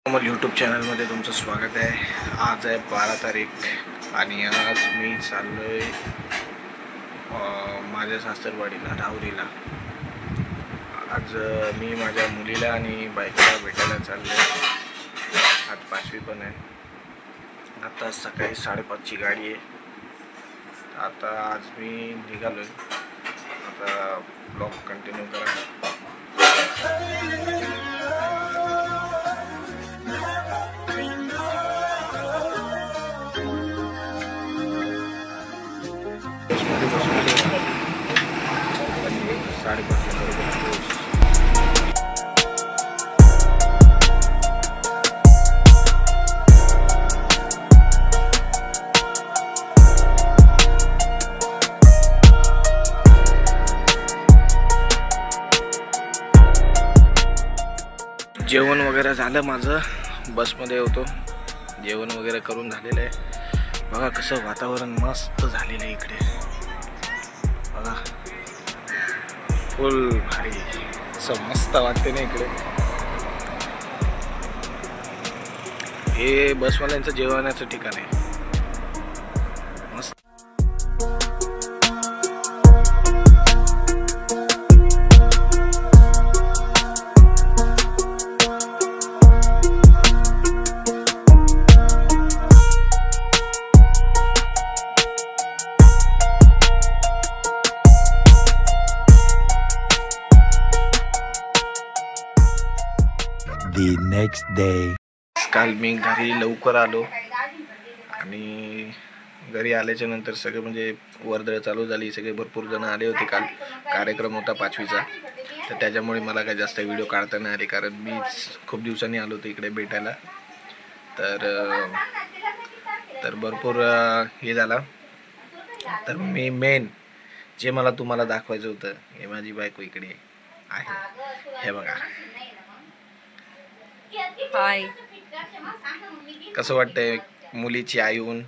मग यूट्यूब चॅनलमध्ये तुमचं स्वागत आहे। आज आहे 12 तारीख आणि आज मी चाललो आहे माझ्या सासरवाडीला राहुरीला। आज मी माझ्या मुलीला आणि बायकोला भेटायला चाललो आहे। आज 5वी पण आहे। आता सकाळी 5:30ची गाडी आहे। आता आज मी निघालो आहे। आता ब्लॉग कंटिन्यू करा। जेवण वगैरे झालं माझं, बसमध्ये होतो। जेवण वगैरे करून झालेलं आहे। बघा कसं वातावरण मस्त झालेलं आहे इकडे। बघा फुल भारी असं मस्त वाटते ना इकडे। हे बसवाल्यांचं जेवणाचं ठिकाण आहे मस्त। The next day. काल मी घरी लवकर आलो आणि घरी आल्याच्या नंतर सगळे म्हणजे वर्दळ चालू झाली। सगळे भरपूर जण आले होते। काल कार्यक्रम होता 5वीचा, तर त्याच्यामुळे मला काय जास्त व्हिडिओ काढता नाही आले, कारण मी खूप दिवसांनी आलो होतो इकडे भेटायला। तर भरपूर हे झाला। तर मी मेन जे मला तुम्हाला दाखवायचं होतं, हे माझी बायको इकडे आहे, हे बघा। हाय, कसं वाटतंय मुलीची आई होऊन?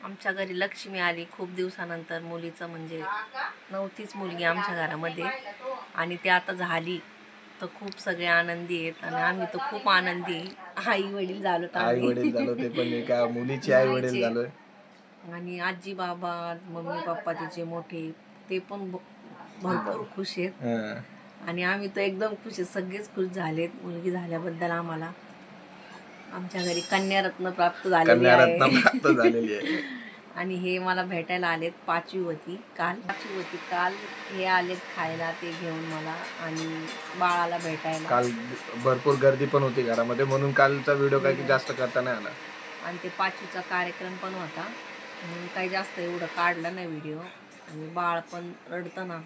आमच्या घरी लक्ष्मी आली खूप दिवसानंतर। मुलीचं म्हणजे नव्हतीच मुलगी आमच्या घरामध्ये, आणि ती आता झाली तर खूप सगळे आनंदी आहेत आणि आम्ही तर खूप आनंदी। आई वडील झालो, आई वडील झालो, ते पण एका मुलीचे आई वडील झालोय। आणि आजी बाबा मम्मी पप्पा तिचे मोठे ते पण भरपूर खुश आहेत आणि आम्ही तर एकदम खुश आहे। सगळेच खुश झालेत मुलगी झाल्याबद्दल। आम्हाला आमच्या घरी कन्यारत्न प्राप्त झालेली आहे आणि हे मला भेटायला आलेत। 5वी होती काल हे आलेत खायला ते घेऊन मला आणि बाळाला भेटायला। काल भरपूर गर्दी पण होती घरामध्ये, म्हणून कालचा व्हिडिओ काही जास्त करता नाही आला। आणि ते 5वीचा कार्यक्रम पण होता, म्हणून काही जास्त एवढं काढलं नाही व्हिडिओ। आणि बाळ पण रडतं ना,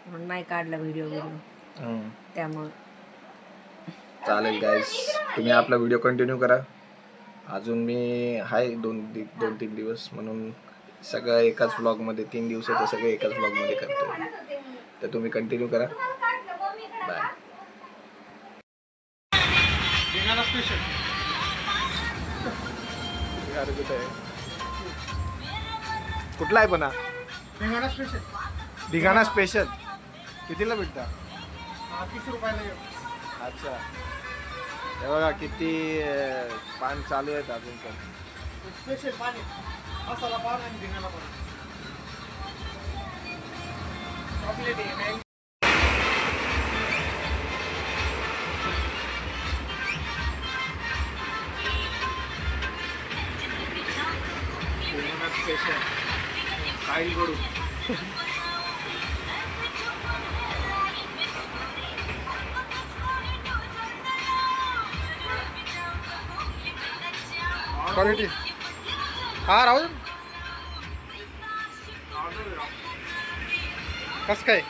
म्हणून नाही काढला व्हिडिओ त्यामुळे। चालेल गाईस, तुम्ही आपला व्हिडिओ कंटिन्यू करा। अजून मी आहे 2-3 दिवस, म्हणून सगळं एकाच व्लॉगमध्ये 3 दिवसाचं सगळं एकाच व्लॉगमध्ये करतो। तर तुम्ही कंटिन्यू करा। बाय। कुठला आहे पण ढिगाणा स्पेशल कितीला भेटता? 30 रुपयाला। अच्छा, हे बघा किती पान चालू आहेत अजून पण। स्पेशल पान मसाला पान आणि ढिगाणा पान चॉकलेट आहे। स्पेशल साईल कडून क्वालिटी। हा राहुल, कस काय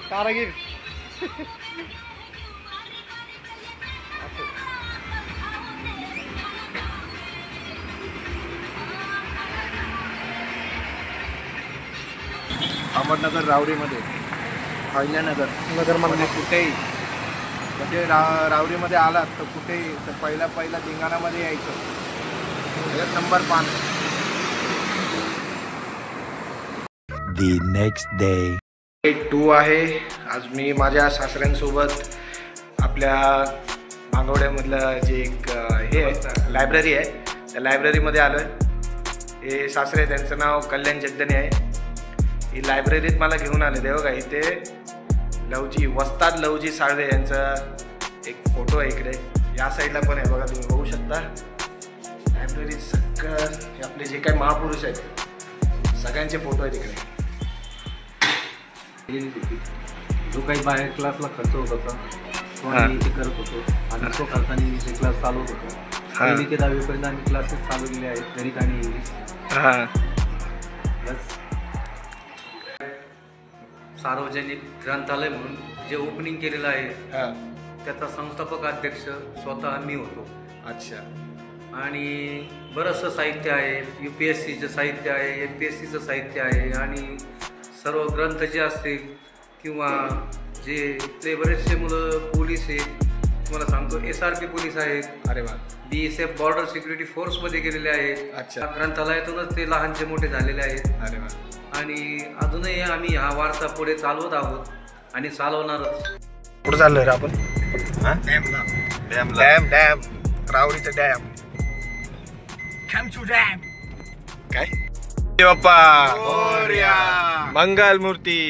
कारागीर? अहमदनगर राहुरीमध्ये अहिल्यानगर कुठेही म्हणजे राहुरीमध्ये आलात तर कुठेही तर पहिला धिंगाणामध्ये यायचं। Number 5। The next day. Day 2 आहे। आज मी माझ्या सासऱ्यांसोबत आपल्या मांगवड्यामधलं जे एक हे आहे लायब्ररी आहे, त्या लायब्ररीमध्ये आलो आहे. हे सासरे, त्यांचं नाव कल्याण जगदने आहे. ही लायब्ररीत मला घेऊन आले. ते बघा इथे वस्ताद लवजी साळवे यांचा एक फोटो आहे इकडे. या साईडला पण आहे बघा, तुम्ही बघू शकता. लायब्ररीत सगळं आपले जे काही महापुरुष आहेत सगळ्यांचे फोटो आहेत इकडे. जो काही बाहेर क्लासला खर्च होत होता तो आम्ही इथे करत होतो आणि तो करताना इथे क्लास चालवत होतो. पहिली ते 10वीपर्यंत आम्ही क्लासेस चालवलेले आहेत, गणित आणि इंग्लिश. प्लस सार्वजनिक ग्रंथालय म्हणून जे ओपनिंग केलेलं आहे त्याचा संस्थापक अध्यक्ष स्वतः मी होतो. अच्छा. आणि बरंचसं साहित्य आहे, UPSCचं साहित्य आहे, MPSCचं साहित्य आहे आणि सर्व ग्रंथ जे असतील किंवा जे इथले बरेचसे मुलं पोलीस आहेत, तुम्हाला सांगतो SRP पोलीस आहेत. अरे वा. BSF बॉर्डर सिक्युरिटी फोर्समध्ये गेलेले आहेत. अच्छा. ग्रंथालयातूनच ते लहानचे मोठे झालेले आहेत. अरे वा. आणि अजूनही आम्ही हा वारसा पुढे चालवत आहोत आणि चालवणारच. कुठं चाललोय रे आपण? डॅम रावरीचं डॅम. काय बाप्पा मंगल मूर्ति.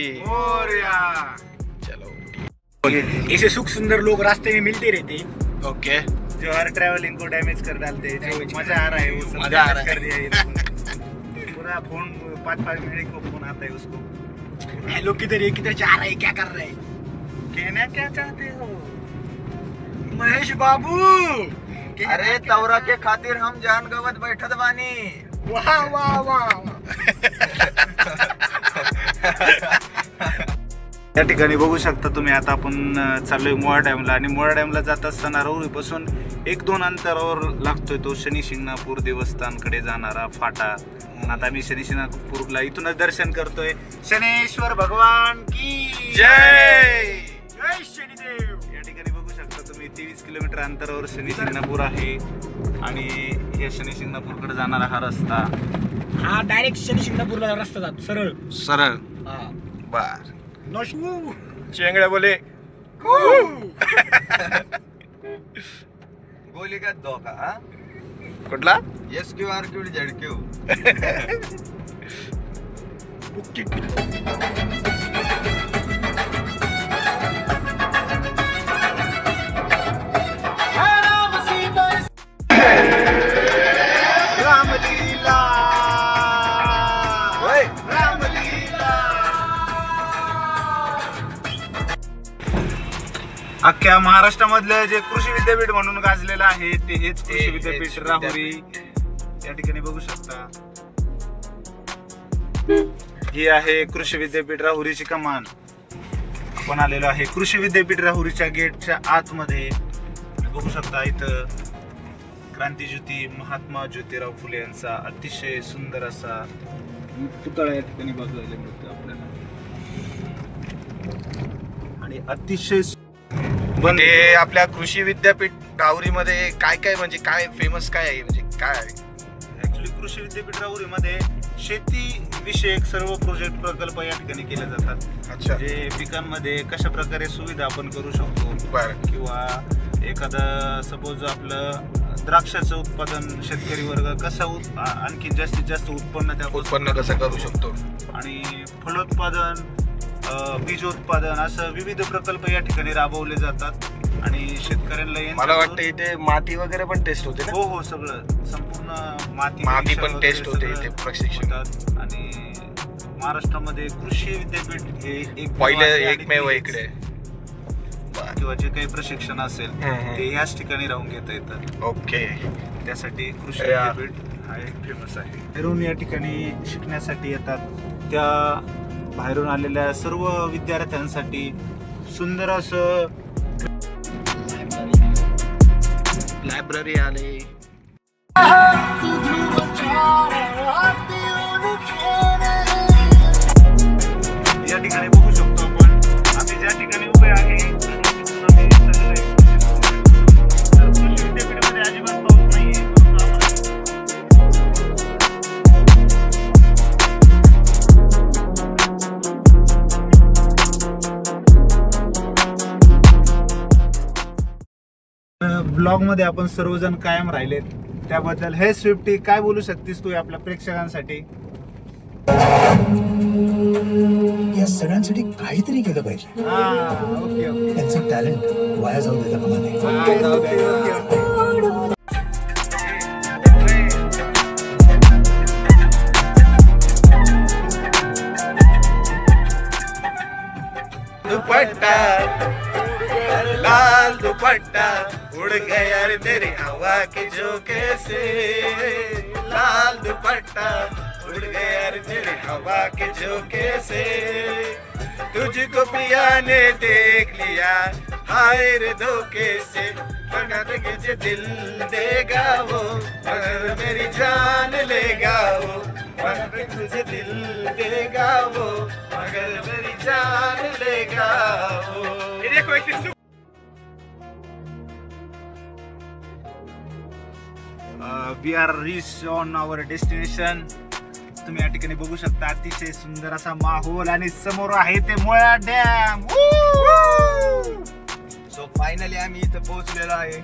चलो, ऐसे सुख सुंदर लोग रास्ते में मिलते रहते. ओके. जो हर ट्रैवलिंग को डैमेज कर डालते हैं. जो मजा आ रहा है वो सब मजा आ रहा है. कर दिया ये पूरा फोन 5-5 मिनट को फोन आता है उसको. हेलो किधर है, किधर जा रहा है, क्या कर रहे हैं, कहना क्या चाहते हो महेश बाबू. अरे तवरा के खातिर हम जान गवत बैठत बानी. वाह वाह वाह. या ठिकाणी बघू शकता तुम्ही. आता आपण चाललोय मोळा डॅमला आणि मोळा डॅमला जात असताना राहुरीपासून 1-2 अंतरावर लागतोय तो शनी शिंगणापूर देवस्थानकडे जाणारा फाटा. आता आम्ही शनी शिंगणापूरला इथूनच दर्शन करतोय. शनेश्वर भगवान की जय. जय शनिदेव. या ठिकाणी बघू शकता तुम्ही 23 किलोमीटर अंतरावर शनी शिंगणापूर आहे आणि या शनी शिंगणापूरकडे जाणारा हा रस्ता. हा डायरेक्ट शनी शिंगणापूरला रस्ता जातो सरळ सरळ. हा. बर. नोशू चेंगड्या बोले गोली का धोका. हा कुठला? SQ RQ ZQ. रामलीला अख्ख्या महाराष्ट्रामधलं जे कृषी विद्यापीठ म्हणून गाजलेलं आहे ते हेच कृषी विद्यापीठ राहुरी. या ठिकाणी बघू शकता ही आहे कृषी विद्यापीठ राहुरीची कमान. आपण आलेलो आहे कृषी विद्यापीठ राहुरीच्या गेटच्या आतमध्ये. बघू शकता इथं क्रांतीज्योती महात्मा ज्योतिराव फुले यांचा अतिशय सुंदर असा पुतळा या ठिकाणी बघायला मिळतो आपल्याला. आणि अतिशय म्हणजे आपल्या कृषी विद्यापीठ राहुरीमध्ये काय काय, म्हणजे काय फेमस काय आहे, म्हणजे काय आहे? ऍक्च्युली कृषी विद्यापीठ राहुरीमध्ये शेती विषयक सर्व प्रोजेक्ट प्रकल्प या ठिकाणी केले जातात. अच्छा. जे पिकांमध्ये कशा प्रकारे सुविधा आपण करू शकतो. बरं. किंवा एखादं सपोज आपलं द्राक्षाचं उत्पादन शेतकरी वर्ग कसं आणखी जास्तीत जास्त उत्पन्न कसं करू शकतो आणि फलोत्पादन, बीज उत्पादन असं विविध प्रकल्प या ठिकाणी राबवले जातात. आणि शेतकऱ्यांना मला वाटतं इथे माती वगैरे पण टेस्ट होते. हो हो, सगळं संपूर्ण माती पण टेस्ट होते इथे प्रशिक्षण. आणि महाराष्ट्रामध्ये कृषी विद्यापीठ हे एकमेव इकडे. किंवा जे काही प्रशिक्षण असेल ते याच ठिकाणी राहून घेता येतात. ओके. त्यासाठी कृषी विद्यापीठ हा एक फेमस आहे. बाहेरून या ठिकाणी शिकण्यासाठी येतात. त्या बाहेरून आलेल्या सर्व विद्यार्थ्यांसाठी सुंदर असं लायब्ररी आले. या ठिकाणी बघू शकतो आपण. आम्ही ज्या ठिकाणी उभे आहे कृषी विद्यापीठामध्ये अजिबात पाऊस नाहीये. ब्लॉग मध्ये आपण सर्वजण कायम राहिलेत त्याबद्दल. हे स्विफ्टी काय बोलू शकतेस तू आपल्या प्रेक्षकांसाठी? या सगळ्यांसाठी काहीतरी केलं पाहिजे. Okay okay. त्यांचं टॅलेंट वाया जाऊ देता कामा नये. दुपट्टा लाल दुपट्टा उड़ गया रे तेरी हवा के झोंके से, लाल दुपट्टा उड़ गया रे तेरी हवा के झोंके से, तुझको पिया ने देख लिया हाय रे धोखे से, मगर मुझे दिल देगा वो मगर मेरी जान लेगा वो, मगर मुझे दिल देगा वो मगर मेरी जान लेगा वो. We are reach on our destination. तुम्ही या ठिकाणी बघू शकता अतिशय सुंदर असा माहोल आणि समोर आहे ते मुळा डॅम. सो फायनली आम्ही इथं पोहोचलेलो आहे.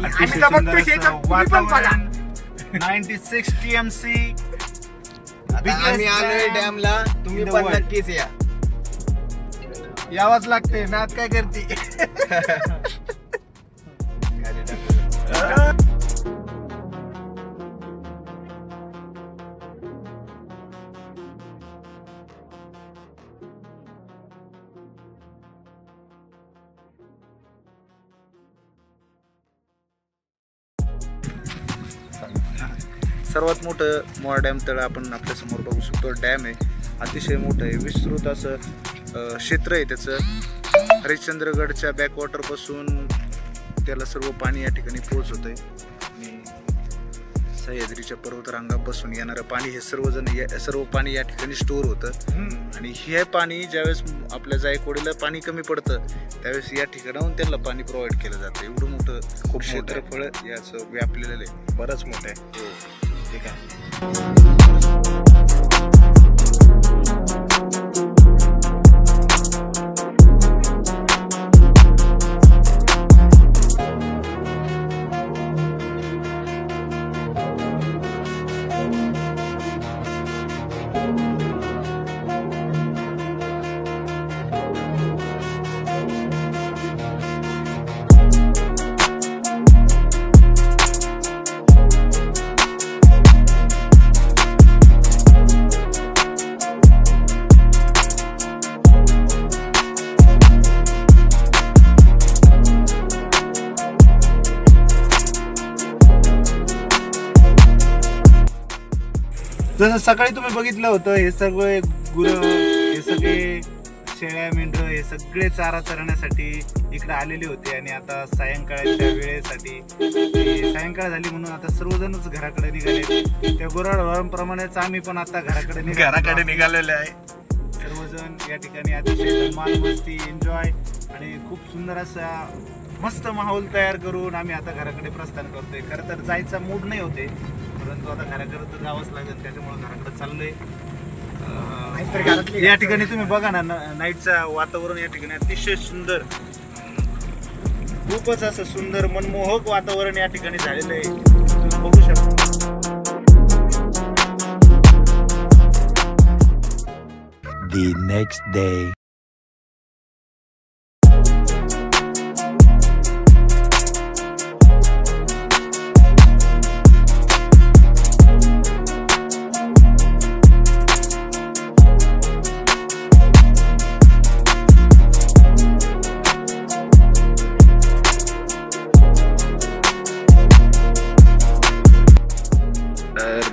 अतिशय सुंदर असं वातावरण. 96 TMC. आता आम्ही आलोय डॅमला. तुम्ही पण नक्कीच या. यावंच लागते नात काय करते. सर्वात मोठं मोळा डॅम तळ आपण आपल्या समोर बघू शकतो. डॅम आहे अतिशय मोठं आहे. विस्तृत असं क्षेत्र आहे त्याचं. हरिश्चंद्रगडच्या बॅकवॉटरपासून त्याला सर्व पाणी या ठिकाणी पोहोचत आहे आणि सह्याद्रीच्या पर्वतरांगापासून येणारं पाणी हे सर्व पाणी या ठिकाणी स्टोअर होतं. आणि हे पाणी ज्यावेळेस आपल्या जायकवाडीला पाणी कमी पडतं त्यावेळेस या ठिकाणाहून त्यांना पाणी प्रोव्हाइड केलं जातं. एवढं मोठं खूप क्षेत्रफळ याचं व्यापलेलं आहे. बरंच मोठं आहे. ठीक आहे. जसं सकाळी तुम्ही बघितलं होतं हे सगळे गुरं, हे सगळे शेळ्या मेंढरं हे सगळे चारा चरण्यासाठी इकडे आलेले होते. आणि आता सायंकाळच्या वेळेसाठी सायंकाळ झाली म्हणून आता सर्वजणच घराकडे निघाले. त्या गुराढोरांप्रमाणेच आम्ही पण आता घराकडे निघालेले आहे. सर्वजण या ठिकाणी अतिशय धमाल मस्ती एन्जॉय आणि खूप सुंदर असा मस्त माहोल तयार करून आम्ही आता घराकडे प्रस्थान करतोय. खरं तर जायचा मूड नाही होते परंतु आता घराकडे तर जावंच लागेल त्याच्यामुळे घराकडे चाललोय. या ठिकाणी तुम्ही बघा ना नाईटचं वातावरण या ठिकाणी अतिशय सुंदर, खूपच असं सुंदर मनमोहक वातावरण या ठिकाणी झालेलं आहे. तुम्ही बघू शकता. The next day.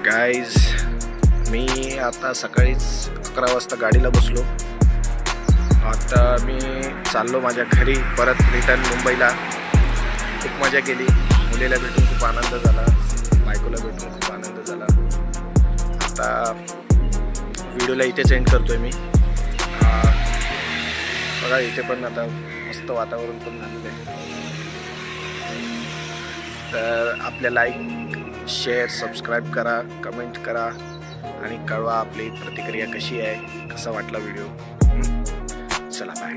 गाईज मी आता सकाळीच 11 वाजता गाडीला बसलो. आता मी चाललो माझ्या घरी परत रिटर्न मुंबईला. खूप मजा केली. मुलीला भेटून खूप आनंद झाला, बायकोला भेटून खूप आनंद झाला. आता व्हिडिओला इथेच एंड करतोय मी. बघा इथे पण आता मस्त वातावरण पण झालेलं आहे. तर आपल्या लाईक शेअर सबस्क्राईब करा, कमेंट करा आणि कळवा आपली प्रतिक्रिया कशी आहे, कसा वाटला व्हिडिओ. चला बाय.